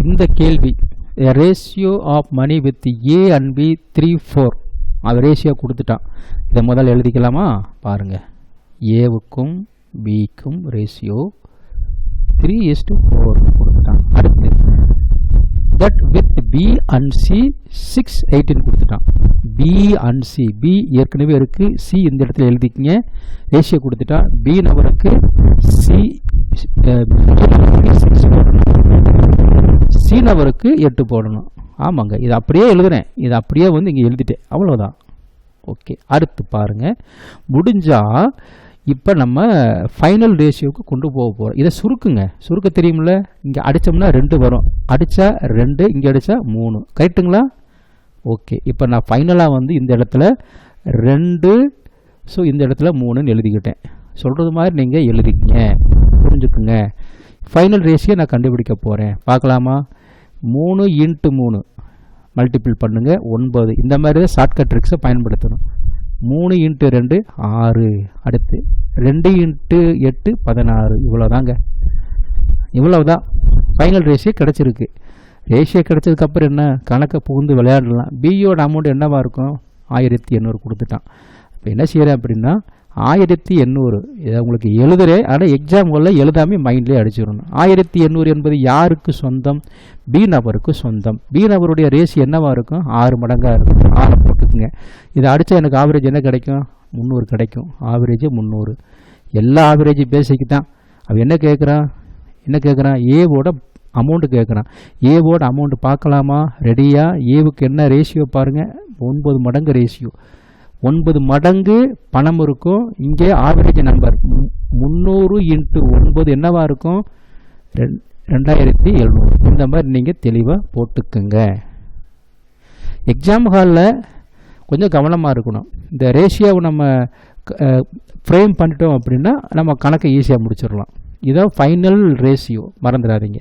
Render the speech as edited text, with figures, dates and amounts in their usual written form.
இந்த கேள்வி ratio of money with A and B 3:4 அது ரேஷியோ கொடுத்துட்டான். இதை முதல்ல எழுதிக்கலாமா? பாருங்கள், ஏவுக்கும் பிக்கும் ரேஷியோ 3:4 கொடுத்துட்டான். அடுத்து that with B and C 6:18 கொடுத்துட்டான். பி அண்ட் சி, பி ஏற்கனவே இருக்குது, சி இந்த இடத்துல எழுதிக்கிங்க. ரேஷியோ கொடுத்துட்டான். பி நபருக்கு சி 6 போடணும், சி நபருக்கு 8 போடணும். ஆமாங்க, இது அப்படியே எழுதுறேன், இது அப்படியே வந்து இங்கே எழுதிட்டேன், அவ்வளோதான். ஓகே, அடுத்து பாருங்கள். முடிஞ்சால் இப்போ நம்ம ஃபைனல் ரேஷியோவுக்கு கொண்டு போக போகிறோம். இதை சுருக்குங்க, சுருக்க தெரியுமில்ல? இங்கே அடித்தோம்னா 2 வரும், அடித்தா 2, இங்கே அடித்தா 3, கரெக்டுங்களா? ஓகே, இப்போ நான் ஃபைனலாக வந்து இந்த இடத்துல 2, ஸோ இந்த இடத்துல 3ன்னு எழுதிக்கிட்டேன். சொல்கிறது மாதிரி நீங்கள் எழுதிக்கிங்க, புரிஞ்சுக்குங்க. ஃபைனல் ரேஷியோ நான் கண்டுபிடிக்க போகிறேன், பார்க்கலாமா? 3 × 3 மல்டிபிள் பண்ணுங்கள் 9. இந்த மாதிரி தான் ஷார்ட்கட் ட்ரிக்ஸை பயன்படுத்தணும். 3 × 2 6. அடுத்து 2 × 8 16. இவ்வளோதாங்க, இவ்வளவுதான் ஃபைனல் ரேஷியோ கிடச்சிருக்கு. ரேஷியோ கிடச்சதுக்கப்புறம் என்ன, கணக்கை புகுந்து விளையாடலாம். பியோட அமௌண்ட் என்னவாக இருக்கும்? 1800 கொடுத்துட்டான். இப்போ என்ன செய்கிறேன் அப்படின்னா 1800 இதை உங்களுக்கு எழுதுகிறேன், ஆனால் எக்ஸாம்களில் எழுதாமல் மைண்ட்லேயே அடிச்சிடணும். 1800 என்பது யாருக்கு சொந்தம்? பி நபருக்கு சொந்தம். பி நபருடைய ரேஷியோ என்னவாக இருக்கும்? 6 மடங்காக இருக்கும். 6 போட்டுக்குங்க. இதை அடித்தா எனக்கு ஆவரேஜ் என்ன கிடைக்கும்? 300 கிடைக்கும். ஆவரேஜ் 300. எல்லா ஆவரேஜ் பேசிக்கு தான். அவன் என்ன கேட்குறான்? ஏவோட அமௌண்ட்டு கேட்குறான். ஏவோட அமௌண்ட்டு பார்க்கலாமா? ரெடியாக? ஏவுக்கு என்ன ரேஷியோ பாருங்கள், 9 மடங்கு ரேஷியோ. 9 மடங்கு பணம் இருக்கும். இங்கே ஆவரேஜ் நம்பர் 300 × 9 என்னவாக இருக்கும்? 2700. இந்த மாதிரி நீங்கள் தெளிவாக போட்டுக்குங்க. எக்ஸாம் ஹாலில் கொஞ்சம் கவனமாக இருக்கணும். இந்த ரேஷியோவை நம்ம ஃப்ரேம் பண்ணிட்டோம் அப்படின்னா நம்ம கணக்கை ஈஸியாக முடிச்சிடலாம். இதான் ஃபைனல் ரேஷியோ, மறந்துடாதீங்க.